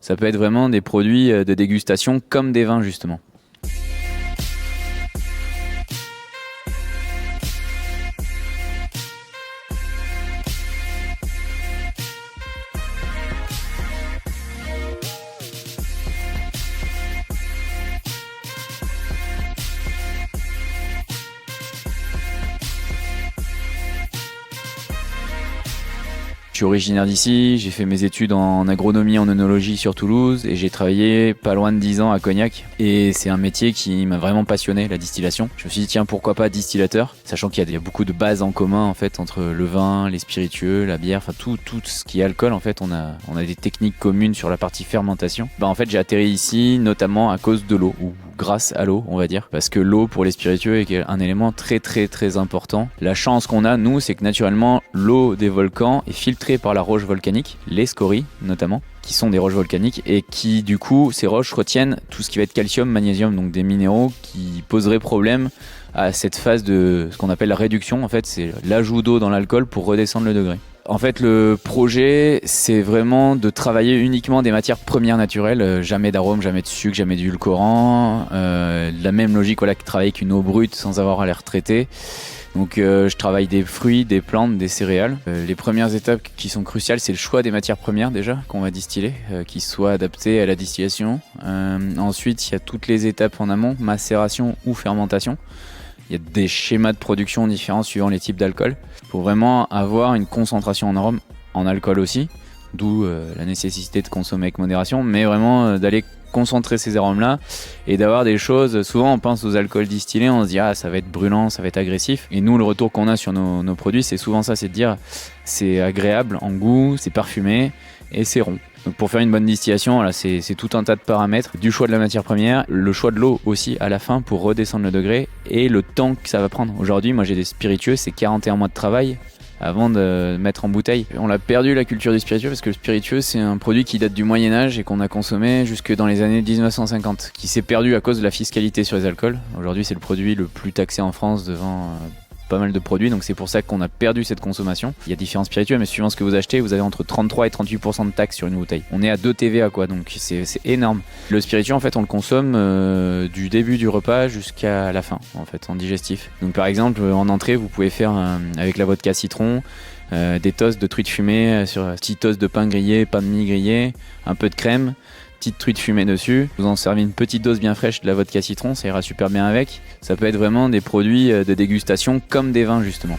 Ça peut être vraiment des produits de dégustation comme des vins justement. Je suis originaire d'ici, j'ai fait mes études en agronomie, en œnologie sur Toulouse et j'ai travaillé pas loin de 10 ans à Cognac. Et c'est un métier qui m'a vraiment passionné, la distillation. Je me suis dit tiens, pourquoi pas distillateur, sachant qu'il y a beaucoup de bases en commun en fait entre le vin, les spiritueux, la bière, enfin tout ce qui est alcool en fait, on a des techniques communes sur la partie fermentation. En fait, j'ai atterri ici notamment à cause de l'eau, ou grâce à l'eau on va dire, parce que l'eau pour les spiritueux est un élément très très très important. La chance qu'on a nous, c'est que naturellement l'eau des volcans est filtrée par la roche volcanique, les scories notamment, qui sont des roches volcaniques et qui du coup ces roches retiennent tout ce qui va être calcium, magnésium, donc des minéraux qui poseraient problème à cette phase de ce qu'on appelle la réduction. En fait, c'est l'ajout d'eau dans l'alcool pour redescendre le degré. En fait, le projet, c'est vraiment de travailler uniquement des matières premières naturelles, jamais d'arôme, jamais de sucre, jamais d'édulcorant. La même logique, voilà, que travailler avec une eau brute sans avoir à les retraiter. Donc je travaille des fruits, des plantes, des céréales. Les premières étapes qui sont cruciales, c'est le choix des matières premières déjà qu'on va distiller, qui soient adaptées à la distillation. Ensuite, il y a toutes les étapes en amont, macération ou fermentation. Il y a des schémas de production différents suivant les types d'alcool pour vraiment avoir une concentration en arôme, en alcool aussi, d'où la nécessité de consommer avec modération, mais vraiment d'aller concentrer ces arômes-là et d'avoir des choses. Souvent, on pense aux alcools distillés, on se dit ah ça va être brûlant, ça va être agressif. Et nous, le retour qu'on a sur nos produits, c'est souvent ça, c'est de dire c'est agréable en goût, c'est parfumé et c'est rond. Donc pour faire une bonne distillation, voilà, c'est tout un tas de paramètres, du choix de la matière première, le choix de l'eau aussi à la fin pour redescendre le degré et le temps que ça va prendre. Aujourd'hui, moi j'ai des spiritueux, c'est 41 mois de travail avant de mettre en bouteille. On a perdu la culture du spiritueux parce que le spiritueux c'est un produit qui date du Moyen-Âge et qu'on a consommé jusque dans les années 1950, qui s'est perdu à cause de la fiscalité sur les alcools. Aujourd'hui c'est le produit le plus taxé en France devant pas mal de produits, donc c'est pour ça qu'on a perdu cette consommation. Il y a différents spiritueux, mais suivant ce que vous achetez, vous avez entre 33 et 38% de taxes sur une bouteille. On est à 2 TVA quoi, donc c'est énorme. Le spiritueux en fait on le consomme du début du repas jusqu'à la fin en fait, en digestif. Donc par exemple en entrée vous pouvez faire avec la vodka citron, des toasts de truite fumée sur un petit toast de pain grillé, pain de mie grillé, un peu de crème, petite truite fumée dessus. Vous en servez une petite dose bien fraîche de la vodka citron, ça ira super bien avec. Ça peut être vraiment des produits de dégustation comme des vins justement.